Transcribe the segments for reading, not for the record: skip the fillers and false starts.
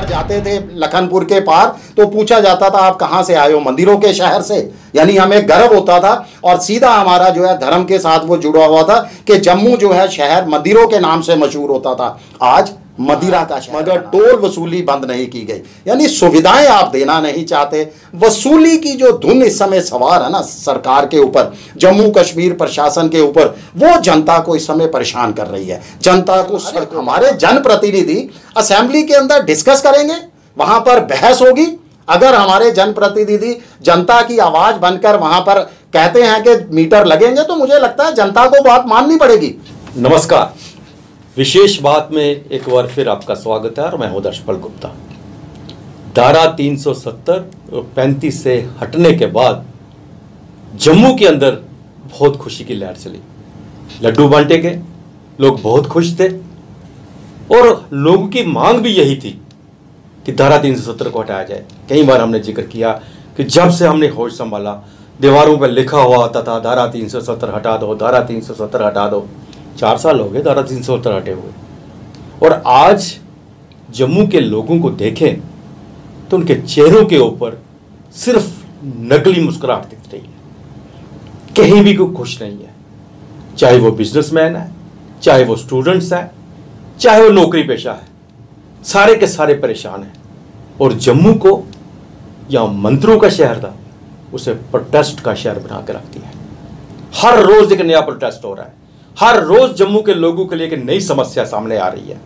जाते थे लखनपुर के पार तो पूछा जाता था आप कहाँ से आए हो, मंदिरों के शहर से। यानी हमें गर्व होता था और सीधा हमारा जो है धर्म के साथ वो जुड़ा हुआ था कि जम्मू जो है शहर मंदिरों के नाम से मशहूर होता था। आज मदिरा का शहर, मगर टोल वसूली बंद नहीं की गई। यानी सुविधाएं आप देना नहीं चाहते, वसूली की जो धुन इस समय सवार है ना सरकार के ऊपर, जम्मू कश्मीर प्रशासन के ऊपर, वो जनता को इस समय परेशान कर रही है। जनता को हमारे जनप्रतिनिधि असेंबली के अंदर डिस्कस करेंगे, वहां पर बहस होगी। अगर हमारे जनप्रतिनिधि जनता की आवाज बनकर वहां पर कहते हैं कि मीटर लगेंगे, तो मुझे लगता है जनता को बात माननी पड़ेगी। नमस्कार, विशेष बात में एक बार फिर आपका स्वागत है और मैं हूं दर्शपल गुप्ता। धारा 370 और 35 से हटने के बाद जम्मू के अंदर बहुत खुशी की लहर चली। लड्डू बांटे गए, लोग बहुत खुश थे और लोगों की मांग भी यही थी कि धारा 370 को हटाया जाए। कई बार हमने जिक्र किया कि जब से हमने होश संभाला, दीवारों पर लिखा हुआ आता था धारा 370 हटा दो, धारा 370 हटा दो। 4 साल हो गए धारा 370 हटे हुए। और आज जम्मू के लोगों को देखें तो उनके चेहरों के ऊपर सिर्फ नकली मुस्कुराहट दिख रही है, कहीं भी कोई खुश नहीं है। चाहे वो बिजनेसमैन है, चाहे वो स्टूडेंट्स है, चाहे वो नौकरी पेशा है, सारे के सारे परेशान हैं। और जम्मू को या मंत्रों का शहर था, उसे प्रोटेस्ट का शहर बना के रख दिया है। हर रोज एक नया प्रोटेस्ट हो रहा है, हर रोज जम्मू के लोगों के लिए एक नई समस्या सामने आ रही है।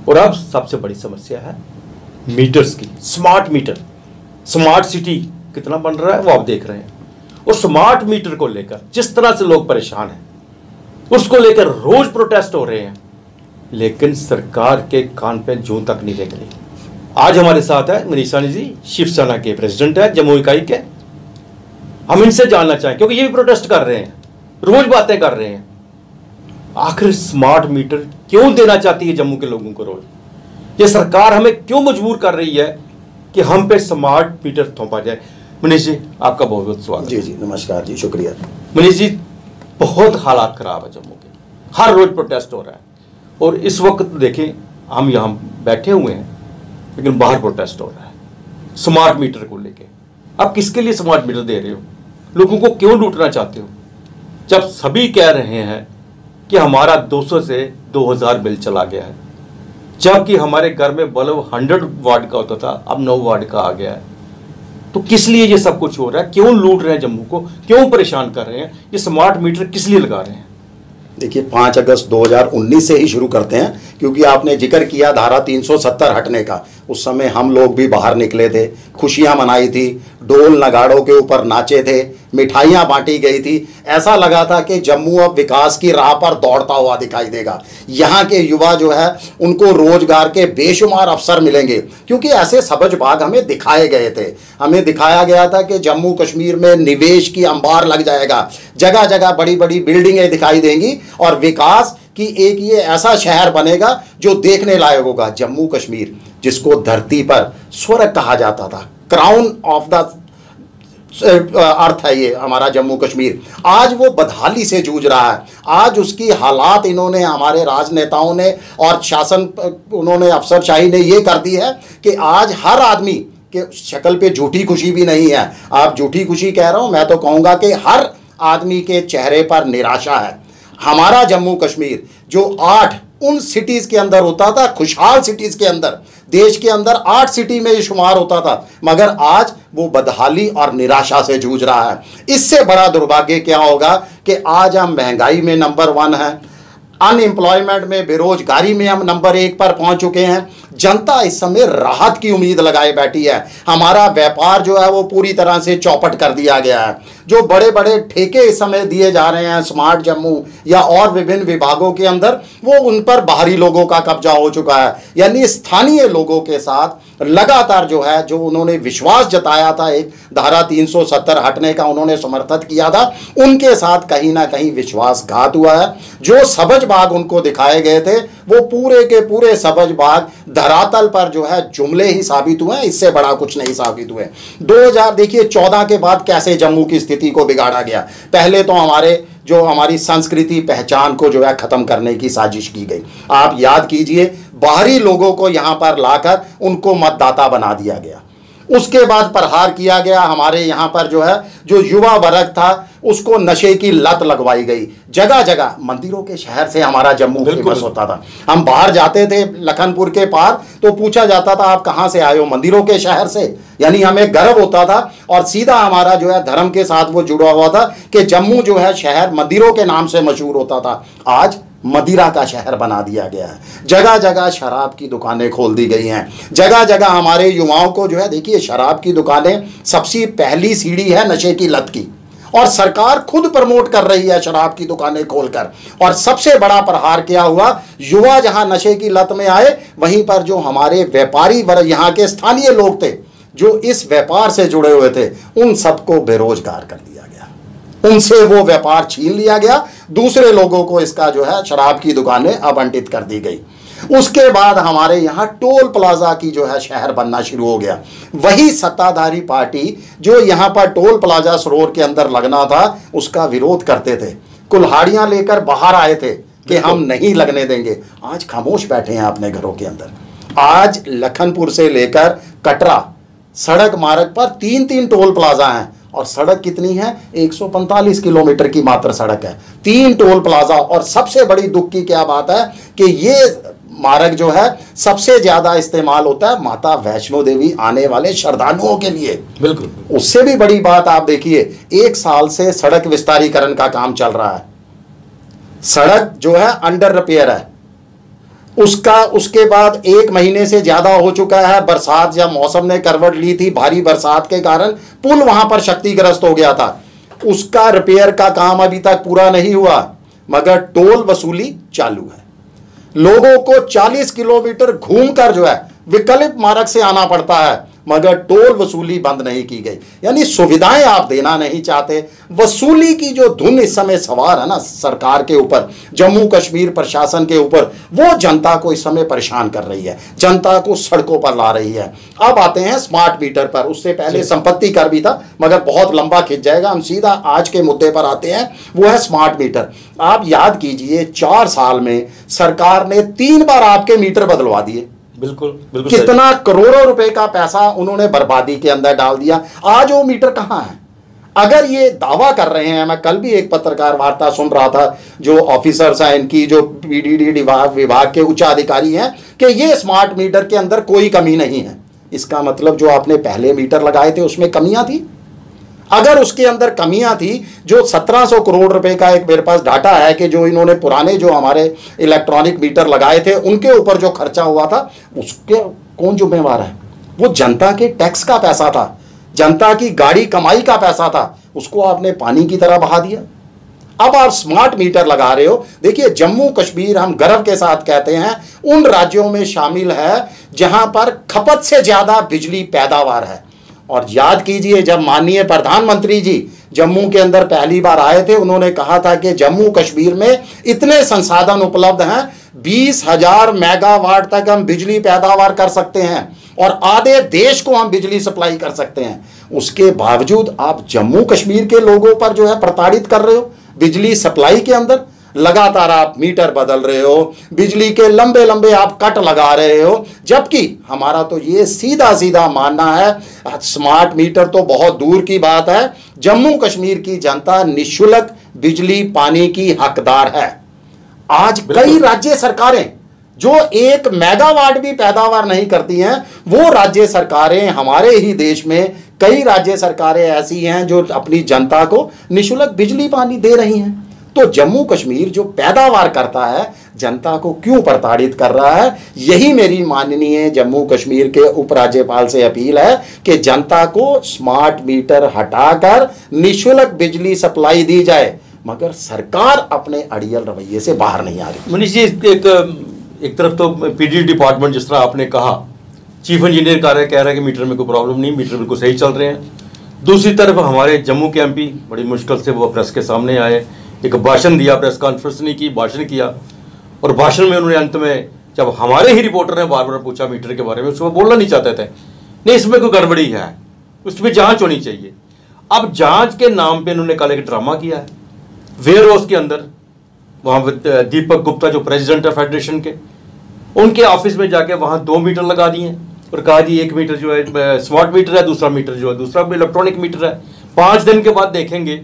और अब सबसे बड़ी समस्या है मीटर्स की। स्मार्ट मीटर, स्मार्ट सिटी कितना बन रहा है वो आप देख रहे हैं। और स्मार्ट मीटर को लेकर जिस तरह से लोग परेशान हैं, उसको लेकर रोज प्रोटेस्ट हो रहे हैं, लेकिन सरकार के कान पे जूं तक नहीं देख रही। आज हमारे साथ है मनीष सहनी जी, शिवसेना के प्रेसिडेंट है जम्मू इकाई के। हम इनसे जानना चाहें, क्योंकि ये भी प्रोटेस्ट कर रहे हैं, रोज बातें कर रहे हैं। आखिर स्मार्ट मीटर क्यों देना चाहती है जम्मू के लोगों को रोज? ये सरकार हमें क्यों मजबूर कर रही है कि हम पे स्मार्ट मीटर थोपा जाए? मनीष जी, आपका बहुत बहुत स्वागत। जी जी, नमस्कार जी, शुक्रिया। मनीष जी, बहुत हालात खराब है जम्मू के, हर रोज प्रोटेस्ट हो रहा है। और इस वक्त देखें हम यहाँ बैठे हुए हैं, लेकिन बाहर प्रोटेस्ट हो रहा है स्मार्ट मीटर को लेके। आप किसके लिए स्मार्ट मीटर दे रहे हो? लोगों को क्यों लूटना चाहते हो? जब सभी कह रहे हैं कि हमारा 200 से 2000 बिल चला गया है, जबकि हमारे घर में बल्ब 100 वाट का होता था, अब 9 वाट का आ गया है। तो किस लिए ये सब कुछ हो रहा है? क्यों लूट रहे हैं जम्मू को, क्यों परेशान कर रहे हैं? ये स्मार्ट मीटर किस लिए लगा रहे हैं? देखिए, 5 अगस्त 2019 से ही शुरू करते हैं, क्योंकि आपने जिक्र किया धारा 370 हटने का। उस समय हम लोग भी बाहर निकले थे, खुशियां मनाई थी, ढोल नगाड़ों के ऊपर नाचे थे, मिठाइयां बांटी गई थी। ऐसा लगा था कि जम्मू अब विकास की राह पर दौड़ता हुआ दिखाई देगा। यहाँ के युवा जो है उनको रोजगार के बेशुमार अवसर मिलेंगे, क्योंकि ऐसे सबज बाग हमें दिखाए गए थे। हमें दिखाया गया था कि जम्मू कश्मीर में निवेश की अंबार लग जाएगा, जगह जगह बड़ी बड़ी बिल्डिंगें दिखाई देंगी और विकास कि एक ये ऐसा शहर बनेगा जो देखने लायक होगा। जम्मू कश्मीर, जिसको धरती पर स्वर्ग कहा जाता था, क्राउन ऑफ द अर्थ है ये हमारा जम्मू कश्मीर, आज वो बदहाली से जूझ रहा है। आज उसकी हालात इन्होंने, हमारे राजनेताओं ने और शासन उन्होंने, अफसरशाही ने ये कर दी है कि आज हर आदमी के शक्ल पे झूठी खुशी भी नहीं है। आप झूठी खुशी कह रहा हूँ, मैं तो कहूँगा कि हर आदमी के चेहरे पर निराशा है। हमारा जम्मू कश्मीर जो 8 उन सिटीज़ के अंदर होता था, खुशहाल सिटीज़ के अंदर, देश के अंदर 8 सिटी में ये शुमार होता था, मगर आज वो बदहाली और निराशा से जूझ रहा है। इससे बड़ा दुर्भाग्य क्या होगा कि आज हम महंगाई में नंबर 1 हैं, अनएम्प्लॉयमेंट में, बेरोजगारी में हम नंबर 1 पर पहुंच चुके हैं। जनता इस समय राहत की उम्मीद लगाए बैठी है। हमारा व्यापार जो है वो पूरी तरह से चौपट कर दिया गया है। जो बड़े बड़े ठेके इस समय दिए जा रहे हैं स्मार्ट जम्मू या और विभिन्न विभागों के अंदर, वो उन पर बाहरी लोगों का कब्जा हो चुका है। यानी स्थानीय लोगों के साथ लगातार जो है, जो उन्होंने विश्वास जताया था, एक धारा 370 हटने का उन्होंने समर्थन किया था, उनके साथ कहीं ना कहीं विश्वासघात हुआ है। जो सबज बाग उनको दिखाए गए थे, वो पूरे के पूरे सब्ज बाग धरातल पर जो है जुमले ही साबित हुए, इससे बड़ा कुछ नहीं साबित हुए। 2014 के बाद कैसे जम्मू की स्थिति को बिगाड़ा गया। पहले तो हमारी संस्कृति पहचान को जो है खत्म करने की साजिश की गई। आप याद कीजिए, बाहरी लोगों को यहां पर लाकर उनको मतदाता बना दिया गया। उसके बाद प्रहार किया गया, हमारे यहाँ पर जो युवा वर्ग था उसको नशे की लत लगवाई गई। जगह जगह मंदिरों के शहर से हमारा जम्मू फेमस होता था। हम बाहर जाते थे लखनपुर के पार तो पूछा जाता था आप कहाँ से आए हो, मंदिरों के शहर से। यानी हमें गर्व होता था और सीधा हमारा धर्म के साथ वो जुड़ा हुआ था कि जम्मू शहर मंदिरों के नाम से मशहूर होता था। आज मदिरा का शहर बना दिया गया है। जगह जगह शराब की दुकानें खोल दी गई हैं। जगह जगह हमारे युवाओं को देखिए, शराब की दुकानें सबसे पहली सीढ़ी है नशे की लत की, और सरकार खुद प्रमोट कर रही है शराब की दुकानें खोलकर। और सबसे बड़ा प्रहार क्या हुआ, युवा जहां नशे की लत में आए, वहीं पर जो हमारे व्यापारी वर्ग यहाँ के स्थानीय लोग थे जो इस व्यापार से जुड़े हुए थे, उन सबको बेरोजगार कर दिया गया। उनसे वो व्यापार छीन लिया गया, दूसरे लोगों को इसका शराब की दुकानें आवंटित कर दी गई। उसके बाद हमारे यहाँ टोल प्लाजा की शहर बनना शुरू हो गया। वही सत्ताधारी पार्टी जो यहाँ पर टोल प्लाजा सरोवर के अंदर लगना था उसका विरोध करते थे, कुल्हाड़ियां लेकर बाहर आए थे कि हम नहीं लगने देंगे। आज खामोश बैठे हैं अपने घरों के अंदर। आज लखनपुर से लेकर कटरा सड़क मार्ग पर 3-3 टोल प्लाजा हैं, और सड़क कितनी है, 145 किलोमीटर की मात्र सड़क है, 3 टोल प्लाजा। और सबसे बड़ी दुख की क्या बात है कि ये मार्ग सबसे ज्यादा इस्तेमाल होता है माता वैष्णो देवी आने वाले श्रद्धालुओं के लिए। बिल्कुल। उससे भी बड़ी बात आप देखिए, 1 साल से सड़क विस्तारीकरण का काम चल रहा है। सड़क अंडर रिपेयर है, उसके बाद 1 महीने से ज्यादा हो चुका है। बरसात जब मौसम ने करवट ली थी, भारी बरसात के कारण पुल वहां पर क्षतिग्रस्त हो गया था, उसका रिपेयर का काम अभी तक पूरा नहीं हुआ, मगर टोल वसूली चालू है। लोगों को 40 किलोमीटर घूमकर विकल्प मार्ग से आना पड़ता है, मगर टोल वसूली बंद नहीं की गई। यानी सुविधाएं आप देना नहीं चाहते। वसूली की जो धुन इस समय सवार है ना सरकार के ऊपर, जम्मू कश्मीर प्रशासन के ऊपर, वो जनता को इस समय परेशान कर रही है, जनता को सड़कों पर ला रही है। अब आते हैं स्मार्ट मीटर पर। उससे पहले संपत्ति कर भी था, मगर बहुत लंबा खिंच जाएगा। हम सीधा आज के मुद्दे पर आते हैं, वो है स्मार्ट मीटर। आप याद कीजिए, 4 साल में सरकार ने 3 बार आपके मीटर बदलवा दिए। बिल्कुल बिल्कुल। कितना करोड़ों रुपए का पैसा उन्होंने बर्बादी के अंदर डाल दिया। आज वो मीटर कहां है? अगर ये दावा कर रहे हैं, मैं कल भी एक पत्रकार वार्ता सुन रहा था, जो ऑफिसर्स हैं इनकी, जो पीडीडी विभाग के उच्च अधिकारी हैं, कि ये स्मार्ट मीटर के अंदर कोई कमी नहीं है। इसका मतलब जो आपने पहले मीटर लगाए थे उसमें कमियां थी। अगर उसके अंदर कमियां थी, जो 1700 करोड़ रुपए का एक मेरे पास डाटा है कि जो इन्होंने पुराने जो हमारे इलेक्ट्रॉनिक मीटर लगाए थे उनके ऊपर जो खर्चा हुआ था, उसके कौन जिम्मेवार है? वो जनता के टैक्स का पैसा था, जनता की गाड़ी कमाई का पैसा था, उसको आपने पानी की तरह बहा दिया। अब आप स्मार्ट मीटर लगा रहे हो। देखिए, जम्मू कश्मीर, हम गर्व के साथ कहते हैं, उन राज्यों में शामिल है जहां पर खपत से ज्यादा बिजली पैदावार है। और याद कीजिए, जब माननीय प्रधानमंत्री जी जम्मू के अंदर पहली बार आए थे, उन्होंने कहा था कि जम्मू कश्मीर में इतने संसाधन उपलब्ध हैं, 20,000 मेगावाट तक हम बिजली पैदावार कर सकते हैं और आधे देश को हम बिजली सप्लाई कर सकते हैं। उसके बावजूद आप जम्मू कश्मीर के लोगों पर प्रताड़ित कर रहे हो। बिजली सप्लाई के अंदर लगातार आप मीटर बदल रहे हो, बिजली के लंबे लंबे आप कट लगा रहे हो, जबकि हमारा तो ये सीधा सीधा मानना है, स्मार्ट मीटर तो बहुत दूर की बात है, जम्मू कश्मीर की जनता निःशुल्क बिजली पानी की हकदार है। आज कई राज्य सरकारें जो 1 मेगावाट भी पैदावार नहीं करती हैं, वो राज्य सरकारें, हमारे ही देश में कई राज्य सरकारें ऐसी हैं जो अपनी जनता को निःशुल्क बिजली पानी दे रही हैं। तो जम्मू कश्मीर जो पैदावार करता है, जनता को क्यों प्रताड़ित कर रहा है? यही मेरी माननीय जम्मू कश्मीर के उपराज्यपाल से अपील है कि जनता को स्मार्ट मीटर हटाकर निःशुल्क बिजली सप्लाई दी जाए, मगर सरकार अपने अड़ियल रवैये से बाहर नहीं आ रही। मनीष जी, एक तरफ तो पीडी डिपार्टमेंट, जिस तरह आपने कहा, चीफ इंजीनियर कार्य कह रहा है कि मीटर में कोई प्रॉब्लम नहीं, मीटर बिल्कुल सही चल रहे हैं। दूसरी तरफ हमारे जम्मू के एमपी बड़ी मुश्किल से वो प्रेस के सामने आए, एक भाषण दिया, प्रेस कॉन्फ्रेंस नहीं की, भाषण किया, और भाषण में उन्होंने अंत में, जब हमारे ही रिपोर्टर ने बार बार पूछा मीटर के बारे में, उसको बोलना नहीं चाहते थे, नहीं इसमें कोई गड़बड़ी है, उसमें जांच होनी चाहिए। अब जांच के नाम पे इन्होंने कल एक ड्रामा किया है वेयर हाउस के अंदर। वहाँ दीपक गुप्ता जो प्रेसिडेंट है फेडरेशन के, उनके ऑफिस में जाके वहाँ 2 मीटर लगा दिए और कहा जी 1 मीटर जो है स्मार्ट मीटर है, दूसरा मीटर जो है दूसरा इलेक्ट्रॉनिक मीटर है। 5 दिन के बाद देखेंगे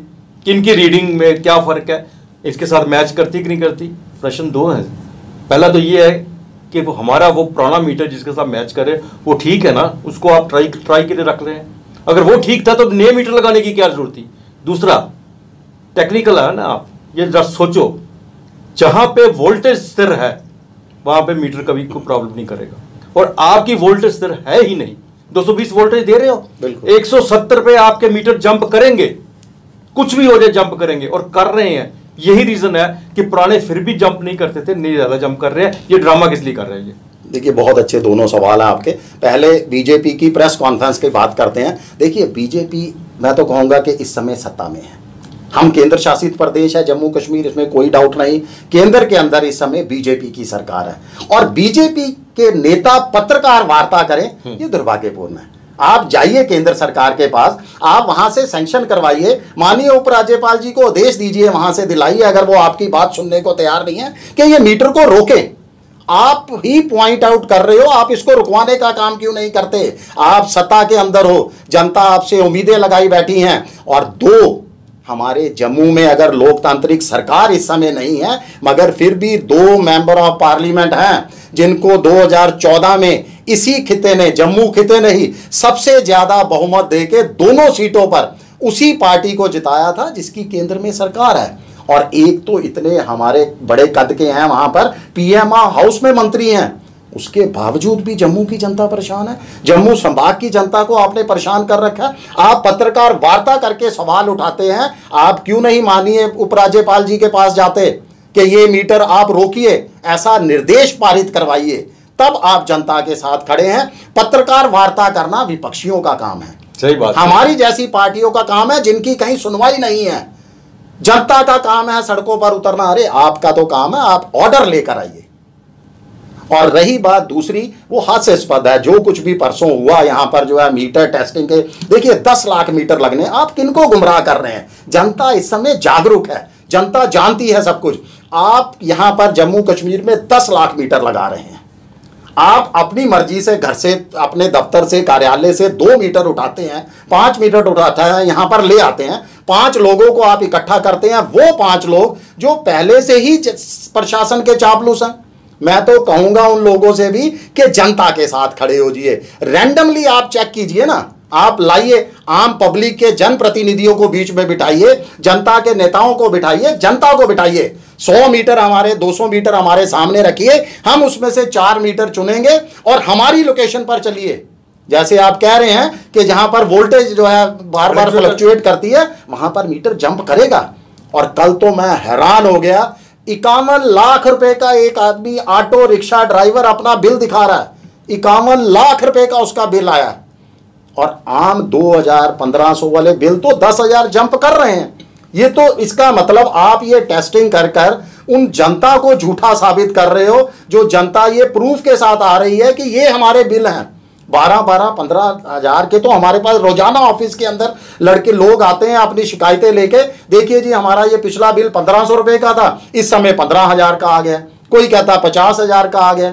कि इनकी रीडिंग में क्या फ़र्क है, इसके साथ मैच करती कि नहीं करती। प्रश्न 2 है। पहला तो ये है कि वो हमारा वो पुराना मीटर जिसके साथ मैच करे वो ठीक है ना, उसको आप ट्राई के लिए रख रहे हैं। अगर वो ठीक था तो नए मीटर लगाने की क्या जरूरत थी। दूसरा टेक्निकल है ना, आप ये जरा सोचो, जहां पे वोल्टेज स्थिर है वहां पे मीटर कभी कोई प्रॉब्लम नहीं करेगा, और आपकी वोल्टेज स्थिर है ही नहीं। 220 वोल्टेज दे रहे हो, 170 पे आपके मीटर जंप करेंगे, कुछ भी हो जाए जंप करेंगे, और कर रहे हैं। यही रीजन है कि पुराने फिर भी जंप नहीं करते थे, नहीं ज्यादा जंप कर रहे हैं। ये ड्रामा किस लिए कर रहे हैं? देखिए बहुत अच्छे दोनों सवाल हैं आपके। पहले बीजेपी की प्रेस कॉन्फ्रेंस की बात करते हैं। देखिए बीजेपी, मैं तो कहूँगा कि इस समय सत्ता में है। हम केंद्र शासित प्रदेश है जम्मू कश्मीर, इसमें कोई डाउट नहीं। केंद्र के अंदर इस समय बीजेपी की सरकार है, और बीजेपी के नेता पत्रकार वार्ता करें, ये दुर्भाग्यपूर्ण है। आप जाइए केंद्र सरकार के पास, आप वहां से सैंक्शन करवाइए, माननीय उपराज्यपाल जी को आदेश दीजिए, वहां से दिलाइए, अगर वो आपकी बात सुनने को तैयार नहीं है कि ये मीटर को रोकें। आप ही पॉइंट आउट कर रहे हो, आप इसको रुकवाने का काम क्यों नहीं करते? आप सत्ता के अंदर हो, जनता आपसे उम्मीदें लगाई बैठी हैं। और 2, हमारे जम्मू में अगर लोकतांत्रिक सरकार इस समय नहीं है, मगर फिर भी 2 मेंबर ऑफ पार्लियामेंट हैं जिनको 2014 में इसी खिते ने, जम्मू खिते ने ही सबसे ज्यादा बहुमत देके दोनों सीटों पर उसी पार्टी को जिताया था जिसकी केंद्र में सरकार है। और एक तो इतने हमारे बड़े कद के हैं, वहां पर पीएम हाउस में मंत्री हैं, उसके बावजूद भी जम्मू की जनता परेशान है। जम्मू संभाग की जनता को आपने परेशान कर रखा है। आप पत्रकार वार्ता करके सवाल उठाते हैं, आप क्यों नहीं माननीय उपराज्यपाल जी के पास जाते कि ये मीटर आप रोकिए, ऐसा निर्देश पारित करवाइए, तब आप जनता के साथ खड़े हैं। पत्रकार वार्ता करना विपक्षियों का काम है, सही बात। हमारी जैसी पार्टियों का काम है जिनकी कहीं सुनवाई नहीं है। जनता का काम है सड़कों पर उतरना। अरे आपका तो काम है आप ऑर्डर लेकर आइए। और रही बात दूसरी, वो हास्यास्पद है जो कुछ भी परसों हुआ यहाँ पर जो है मीटर टेस्टिंग के। देखिए 10 लाख मीटर लगने, आप किनको गुमराह कर रहे हैं? जनता इस समय जागरूक है, जनता जानती है सब कुछ। आप यहाँ पर जम्मू कश्मीर में 10 लाख मीटर लगा रहे हैं। आप अपनी मर्जी से घर से, अपने दफ्तर से, कार्यालय से 2 मीटर उठाते हैं, 5 मीटर उठाते हैं, यहाँ पर ले आते हैं। 5 लोगों को आप इकट्ठा करते हैं, वो 5 लोग जो पहले से ही प्रशासन के चापलूस हैं। मैं तो कहूंगा उन लोगों से भी कि जनता के साथ खड़े हो जाइए। रैंडमली आप चेक कीजिए ना, आप लाइए आम पब्लिक के जनप्रतिनिधियों को बीच में बिठाइए, जनता के नेताओं को बिठाइए, जनता को बिठाइए। 100 मीटर हमारे, 200 मीटर हमारे सामने रखिए, हम उसमें से 4 मीटर चुनेंगे और हमारी लोकेशन पर चलिए। जैसे आप कह रहे हैं कि जहां पर वोल्टेज जो है बार बार फ्लक्चुएट करती है, वहां पर मीटर जंप करेगा। और कल तो मैं हैरान हो गया, 51 लाख रुपए का एक आदमी ऑटो रिक्शा ड्राइवर अपना बिल दिखा रहा है। 51 लाख रुपए का उसका बिल आया, और आम 2000 1500 वाले बिल तो 10,000 जंप कर रहे हैं। ये तो इसका मतलब आप ये टेस्टिंग कर कर उन जनता को झूठा साबित कर रहे हो, जो जनता ये प्रूफ के साथ आ रही है कि ये हमारे बिल हैं। 12-12 15 हजार के तो हमारे पास रोजाना ऑफिस के अंदर लड़के लोग आते हैं अपनी शिकायतें लेके। देखिए जी हमारा ये पिछला बिल 1500 रुपए का था, इस समय 15,000 का आ गया, कोई कहता 50,000 का आ गया।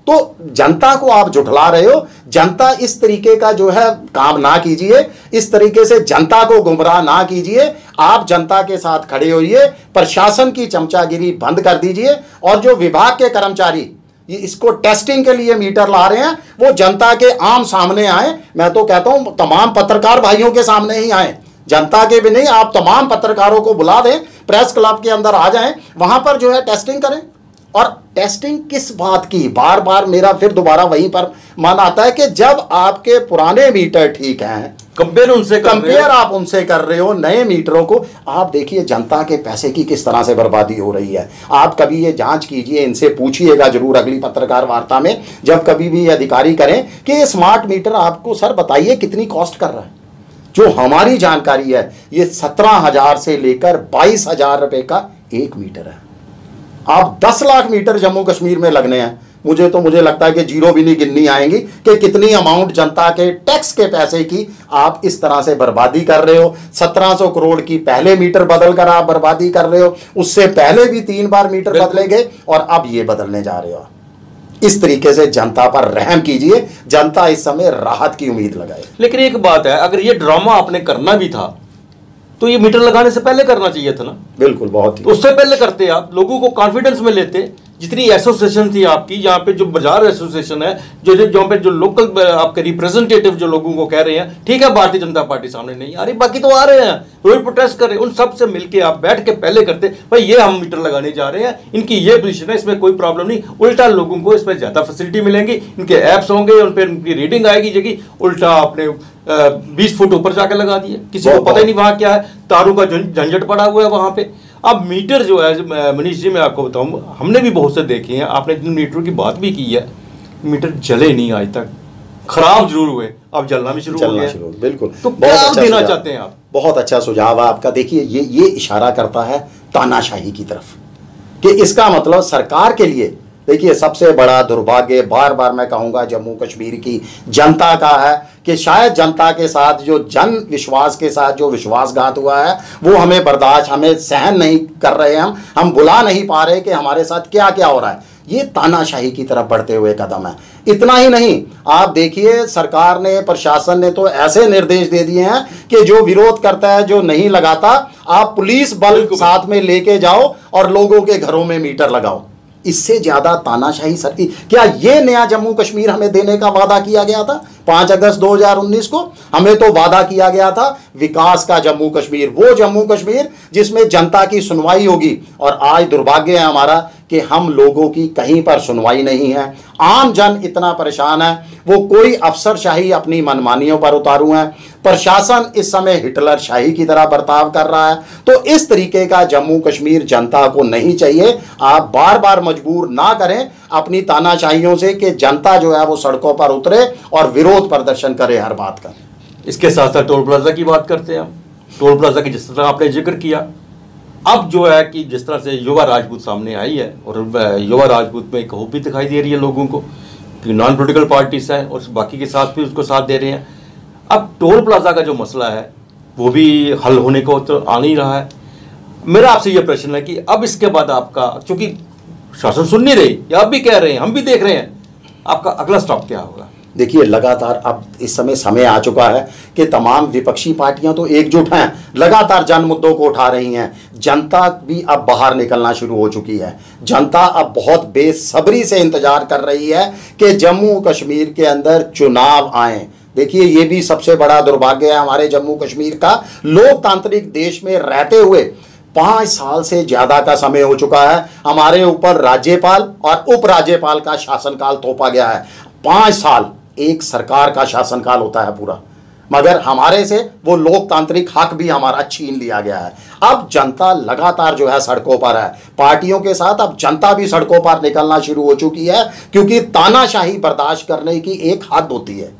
तो जनता को आप झुठला रहे हो। जनता इस तरीके का जो है काम ना कीजिए, इस तरीके से जनता को गुमराह ना कीजिए। आप जनता के साथ खड़े होइए, प्रशासन की चमचागिरी बंद कर दीजिए, और जो विभाग के कर्मचारी ये इसको टेस्टिंग के लिए मीटर ला रहे हैं, वो जनता के आम सामने आए। मैं तो कहता हूं तमाम पत्रकार भाइयों के सामने ही आए, जनता के भी नहीं। आप तमाम पत्रकारों को बुला दें, प्रेस क्लब के अंदर आ जाएं, वहां पर जो है टेस्टिंग करें। और टेस्टिंग किस बात की? बार बार मेरा फिर दोबारा वहीं पर मन आता है कि जब आपके पुराने मीटर ठीक हैं, कंपेयर आप उनसे कर रहे हो नए मीटरों को। आप देखिए जनता के पैसे की किस तरह से बर्बादी हो रही है। आप कभी ये जांच कीजिए, इनसे पूछिएगा जरूर अगली पत्रकार वार्ता में, जब कभी भी अधिकारी करें कि ये स्मार्ट मीटर आपको सर बताइए कितनी कॉस्ट कर रहा है। जो हमारी जानकारी है ये 17,000 से लेकर 22,000 रुपए का एक मीटर है। आप 10 लाख मीटर जम्मू कश्मीर में लगने हैं, मुझे लगता है कि जीरो भी नहीं गिननी आएंगी कि कितनी अमाउंट जनता के टैक्स के पैसे की आप इस तरह से बर्बादी कर रहे हो। 1700 करोड़ की पहले मीटर बदल कर आप बर्बादी कर रहे हो, उससे पहले भी 3 बार मीटर बदले गए और अब ये बदलने जा रहे हो। इस तरीके से जनता पर रहम कीजिए, जनता इस समय राहत की उम्मीद लगाए। लेकिन एक बात है, अगर ये ड्रामा आपने करना भी था तो ये मीटर लगाने से पहले करना चाहिए था ना। बिल्कुल, बहुत ही उससे पहले करते आप, लोगों को कॉन्फिडेंस में लेते। जितनी एसोसिएशन थी आपकी, यहाँ पे जो बाजार एसोसिएशन है, जहाँ पे जो लोकल आपके रिप्रेजेंटेटिव जो लोगों को कह रहे हैं, ठीक है भारतीय जनता पार्टी सामने नहीं आ रही, बाकी तो आ रहे हैं, रोज प्रोटेस्ट कर रहे हैं, उन सब से मिलके आप बैठ के पहले करते भाई ये हम मीटर लगाने जा रहे हैं, इनकी ये पोजीशन है, इसमें कोई प्रॉब्लम नहीं। उल्टा लोगों को इसमें ज्यादा फैसिलिटी मिलेंगी, इनके ऐप्स होंगे, उन पर उनकी रीडिंग आएगी जगह। उल्टा आपने 20 फुट ऊपर जाके लगा दिए, किसी को पता ही नहीं वहां क्या है, तारों का झंझट पड़ा हुआ है वहां पे। अब मीटर जो है मनीष जी, मैं आपको बताऊं, हमने भी बहुत से देखे हैं, आपने जिन मीटर की बात भी की है, मीटर जले नहीं आज तक, खराब जरूर हुए, अब जलना भी शुरू हो गया। बिल्कुल। तो क्या आप देना चाहते हैं आप? बहुत अच्छा सुझाव है आपका। देखिए ये इशारा करता है तानाशाही की तरफ, कि इसका मतलब सरकार के लिए, देखिए सबसे बड़ा दुर्भाग्य बार बार मैं कहूंगा जम्मू कश्मीर की जनता का है कि शायद जनता के साथ जो जन विश्वास के साथ जो विश्वासघात हुआ है वो हमें बर्दाश्त, हमें सहन नहीं कर रहे हैं, हम बुला नहीं पा रहे कि हमारे साथ क्या क्या हो रहा है। ये तानाशाही की तरफ बढ़ते हुए कदम है। इतना ही नहीं, आप देखिए सरकार ने, प्रशासन ने तो ऐसे निर्देश दे दिए हैं कि जो विरोध करता है, जो नहीं लगाता, आप पुलिस बल साथ में लेके जाओ और लोगों के घरों में मीटर लगाओ। इससे ज्यादा तानाशाही सख्ती क्या ये नया जम्मू कश्मीर हमें देने का वादा किया गया था? 5 अगस्त 2019 को हमें तो वादा किया गया था विकास का जम्मू कश्मीर, वो जम्मू कश्मीर जिसमें जनता की सुनवाई होगी। और आज दुर्भाग्य है हमारा कि हम लोगों की कहीं पर सुनवाई नहीं है। आम जन इतना परेशान है, वो कोई अफसरशाही अपनी मनमानियों पर उतारू है, प्रशासन इस समय हिटलर शाही की तरह बर्ताव कर रहा है। तो इस तरीके का जम्मू कश्मीर जनता को नहीं चाहिए। आप बार बार मजबूर ना करें अपनी तानाशाहियों से कि जनता जो है वो सड़कों पर उतरे और विरोध प्रदर्शन करे हर बात का। इसके साथ साथ टोल प्लाजा की बात करते हैं हम। टोल प्लाजा की जिस तरह आपने जिक्र किया, अब जो है कि जिस तरह से युवा राजपूत सामने आई है, और युवा राजपूत में एक होप भी दिखाई दे रही है लोगों को कि नॉन पॉलिटिकल पार्टीज हैं और बाकी के साथ भी उसको साथ दे रहे हैं। अब टोल प्लाजा का जो मसला है वो भी हल होने को तो आ नहीं रहा है। मेरा आपसे ये प्रश्न है कि अब इसके बाद आपका, चूंकि शासन सुन नहीं रही, या आप भी कह रहे हैं, हम भी देख रहे हैं, आपका अगला स्टॉप क्या होगा? देखिए लगातार अब इस समय आ चुका है कि तमाम विपक्षी पार्टियां तो एकजुट हैं, लगातार जन मुद्दों को उठा रही हैं। जनता भी अब बाहर निकलना शुरू हो चुकी है। जनता अब बहुत बेसब्री से इंतजार कर रही है कि जम्मू कश्मीर के अंदर चुनाव आए। देखिए ये भी सबसे बड़ा दुर्भाग्य है हमारे जम्मू कश्मीर का। लोकतांत्रिक देश में रहते हुए 5 साल से ज्यादा का समय हो चुका है, हमारे ऊपर राज्यपाल और उपराज्यपाल का शासनकाल थोपा गया है। 5 साल एक सरकार का शासनकाल होता है पूरा, मगर हमारे से वो लोकतांत्रिक हक भी हमारा छीन लिया गया है। अब जनता लगातार जो है सड़कों पर है, पार्टियों के साथ अब जनता भी सड़कों पर निकलना शुरू हो चुकी है, क्योंकि तानाशाही बर्दाश्त करने की एक हद होती है।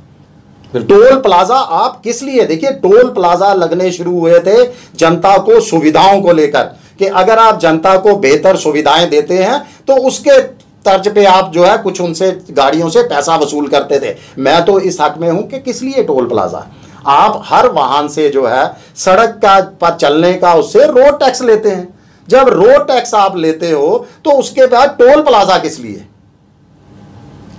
टोल प्लाजा आप किस लिए, देखिए टोल प्लाजा लगने शुरू हुए थे जनता को सुविधाओं को लेकर, कि अगर आप जनता को बेहतर सुविधाएं देते हैं तो उसके तर्ज पे आप जो है कुछ उनसे गाड़ियों से पैसा वसूल करते थे। मैं तो इस हक में हूं कि किस लिए टोल प्लाजा? आप हर वाहन से जो है सड़क का पर चलने का उससे रोड टैक्स लेते हैं। जब रोड टैक्स आप लेते हो तो उसके बाद टोल प्लाजा किस लिए?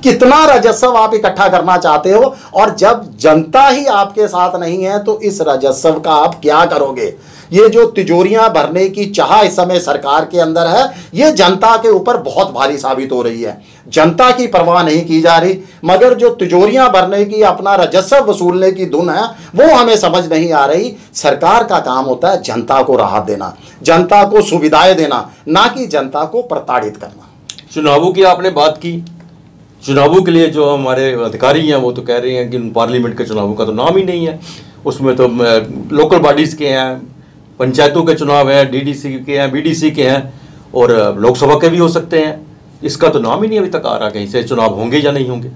कितना राजस्व आप इकट्ठा करना चाहते हो? और जब जनता ही आपके साथ नहीं है तो इस राजस्व का आप क्या करोगे? ये जो तिजोरियां भरने की चाह इस समय सरकार के अंदर है, ये जनता के ऊपर बहुत भारी साबित हो रही है। जनता की परवाह नहीं की जा रही, मगर जो तिजोरियां भरने की, अपना राजस्व वसूलने की धुन है वो हमें समझ नहीं आ रही। सरकार का काम होता है जनता को राहत देना, जनता को सुविधाएं देना, ना कि जनता को प्रताड़ित करना। चुनावों की आपने बात की, चुनावों के लिए जो हमारे अधिकारी हैं वो तो कह रहे हैं कि पार्लियामेंट के चुनावों का तो नाम ही नहीं है। उसमें तो लोकल बॉडीज़ के हैं, पंचायतों के चुनाव हैं, डीडीसी के हैं, बीडीसी के हैं, और लोकसभा के भी हो सकते हैं। इसका तो नाम ही नहीं अभी तक आ रहा कहीं से, चुनाव होंगे या नहीं होंगे।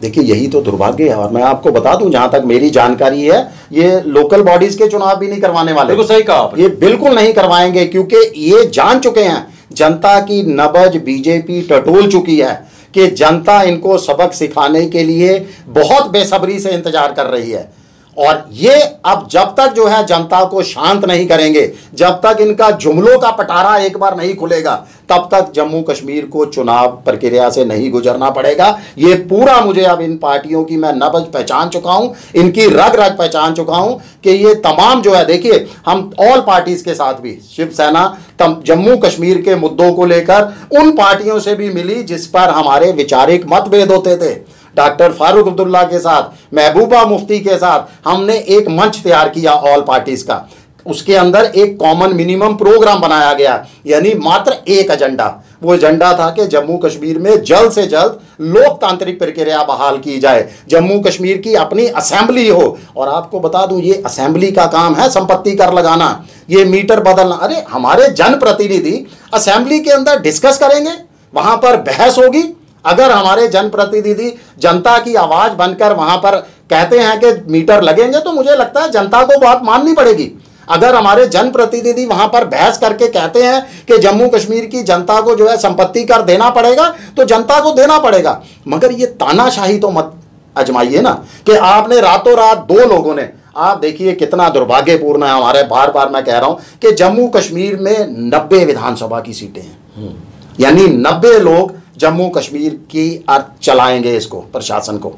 देखिए यही तो दुर्भाग्य है। और मैं आपको बता दूं, जहां तक मेरी जानकारी है, ये लोकल बॉडीज के चुनाव भी नहीं करवाने वाले। बिल्कुल सही कहा आपने। ये बिल्कुल नहीं करवाएंगे, क्योंकि ये जान चुके हैं जनता की नब्ज बीजेपी टटोल चुकी है कि जनता इनको सबक सिखाने के लिए बहुत बेसब्री से इंतजार कर रही है। और ये अब जब तक जो है जनता को शांत नहीं करेंगे, जब तक इनका जुमलों का पटारा एक बार नहीं खुलेगा, तब तक जम्मू कश्मीर को चुनाव प्रक्रिया से नहीं गुजरना पड़ेगा। ये पूरा मुझे अब इन पार्टियों की मैं नब्ज पहचान चुका हूं, इनकी रग रग पहचान चुका हूं कि ये तमाम जो है, देखिए हम ऑल पार्टीज के साथ भी, शिवसेना जम्मू कश्मीर के मुद्दों को लेकर उन पार्टियों से भी मिली जिस पर हमारे वैचारिक मतभेद होते थे। डॉक्टर फारूक अब्दुल्ला के साथ, महबूबा मुफ्ती के साथ हमने एक मंच तैयार किया ऑल पार्टीज का। उसके अंदर एक कॉमन मिनिमम प्रोग्राम बनाया गया, यानी मात्र एक एजेंडा। वो एजेंडा था कि जम्मू कश्मीर में जल्द से जल्द लोकतांत्रिक प्रक्रिया बहाल की जाए, जम्मू कश्मीर की अपनी असेंबली हो। और आपको बता दूं, ये असेंबली का काम है संपत्ति कर लगाना, ये मीटर बदलना। अरे हमारे जनप्रतिनिधि असेंबली के अंदर डिस्कस करेंगे, वहां पर बहस होगी। अगर हमारे जनप्रतिनिधि जनता की आवाज बनकर वहां पर कहते हैं कि मीटर लगेंगे, तो मुझे लगता है जनता को बात माननी पड़ेगी। अगर हमारे जनप्रतिनिधि वहां पर बहस करके कहते हैं कि जम्मू कश्मीर की जनता को जो है संपत्ति कर देना पड़ेगा, तो जनता को देना पड़ेगा। मगर ये तानाशाही तो मत आजमाइए ना कि आपने रातों रात दो लोगों ने, आप देखिए कितना दुर्भाग्यपूर्ण है हमारे, बार बार मैं कह रहा हूं कि जम्मू कश्मीर में 90 विधानसभा की सीटें हैं, यानी 90 लोग जम्मू कश्मीर की अर्थ चलाएंगे इसको, प्रशासन को।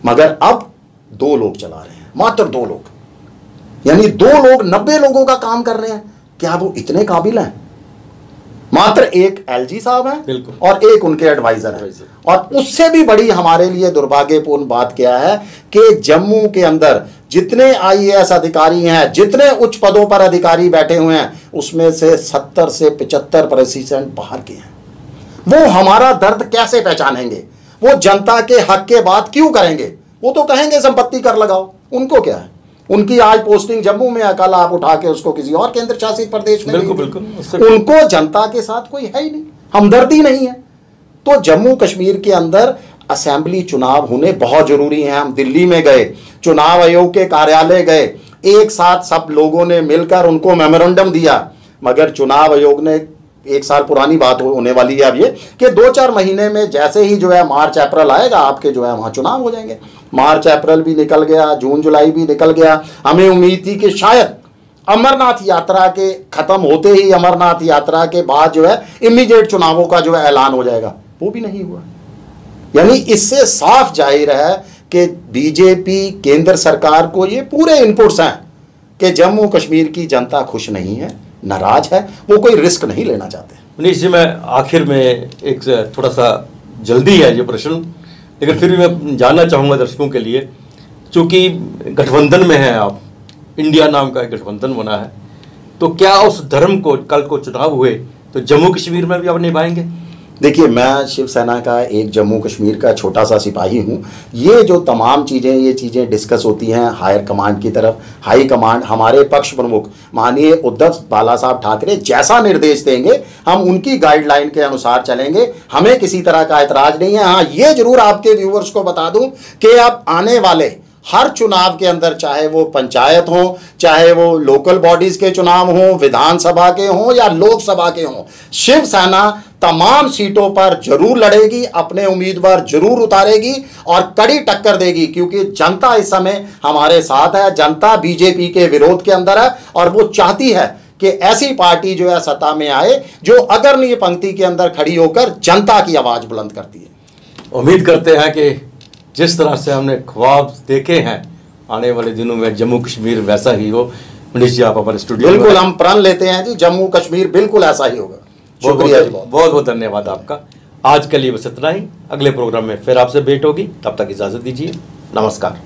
मगर अब 2 लोग चला रहे हैं, मात्र 2 लोग, यानी 2 लोग 90 लोगों का काम कर रहे हैं। क्या वो इतने काबिल हैं? मात्र एक एलजी साहब हैं और एक उनके एडवाइजर हैं। और उससे भी बड़ी हमारे लिए दुर्भाग्यपूर्ण बात क्या है कि जम्मू के अंदर जितने आईएएस अधिकारी हैं, जितने उच्च पदों पर अधिकारी बैठे हुए हैं, उसमें से 70 से 75% बाहर के हैं। वो हमारा दर्द कैसे पहचानेंगे? वो जनता के हक के बात क्यों करेंगे? वो तो कहेंगे संपत्ति कर लगाओ, उनको क्या है? उनकी आज पोस्टिंग जम्मू में है, कल आप उठा के उसको किसी और केंद्र शासित प्रदेश में, बिल्कुल उनको जनता के साथ कोई है ही नहीं, हमदर्दी नहीं है। तो जम्मू कश्मीर के अंदर असेंबली चुनाव होने बहुत जरूरी है। हम दिल्ली में गए, चुनाव आयोग के कार्यालय गए, एक साथ सब लोगों ने मिलकर उनको मेमोरेंडम दिया। मगर चुनाव आयोग ने, 1 साल पुरानी बात होने वाली है अब ये, कि 2-4 महीने में जैसे ही जो है मार्च अप्रैल आएगा, आपके जो है वहां चुनाव हो जाएंगे। मार्च अप्रैल भी निकल गया, जून जुलाई भी निकल गया। हमें उम्मीद थी कि शायद अमरनाथ यात्रा के खत्म होते ही, अमरनाथ यात्रा के बाद जो है इमीडिएट चुनावों का जो है ऐलान हो जाएगा, वो भी नहीं हुआ। यानी इससे साफ जाहिर है कि बीजेपी केंद्र सरकार को ये पूरे इनपुट्स हैं कि जम्मू कश्मीर की जनता खुश नहीं है, नाराज है, वो कोई रिस्क नहीं लेना चाहते। मनीष जी, मैं आखिर में एक थोड़ा सा जल्दी है ये प्रश्न, लेकिन फिर भी मैं जानना चाहूँगा दर्शकों के लिए, चूँकि गठबंधन में हैं आप, इंडिया नाम का एक गठबंधन बना है, तो क्या उस धर्म को कल को चुनाव हुए तो जम्मू कश्मीर में भी आप निभाएंगे? देखिए, मैं शिवसेना का एक जम्मू कश्मीर का छोटा सा सिपाही हूँ। ये जो तमाम चीज़ें, ये चीज़ें डिस्कस होती हैं हायर कमांड की तरफ। हाई कमांड, हमारे पक्ष प्रमुख माननीय उद्धव बाला साहब ठाकरे जैसा निर्देश देंगे, हम उनकी गाइडलाइन के अनुसार चलेंगे। हमें किसी तरह का एतराज़ नहीं है। हाँ, ये जरूर आपके व्यूवर्स को बता दूं कि अब आने वाले हर चुनाव के अंदर, चाहे वो पंचायत हो, चाहे वो लोकल बॉडीज के चुनाव हो, विधानसभा के हों या लोकसभा के हों, शिवसेना तमाम सीटों पर जरूर लड़ेगी, अपने उम्मीदवार जरूर उतारेगी और कड़ी टक्कर देगी। क्योंकि जनता इस समय हमारे साथ है, जनता बीजेपी के विरोध के अंदर है और वो चाहती है कि ऐसी पार्टी जो है सत्ता में आए जो अग्रणी पंक्ति के अंदर खड़ी होकर जनता की आवाज बुलंद करती है। उम्मीद करते हैं कि जिस तरह से हमने ख्वाब देखे हैं आने वाले दिनों में जम्मू कश्मीर वैसा ही हो। मनीष जी, आप हमारे स्टूडियो बिल्कुल हम प्रण लेते हैं जी, जम्मू कश्मीर बिल्कुल ऐसा ही होगा। शुक्रिया जी, बहुत बहुत धन्यवाद आपका। आज के लिए बस इतना ही, अगले प्रोग्राम में फिर आपसे भेंट होगी, तब तक इजाजत दीजिए, नमस्कार।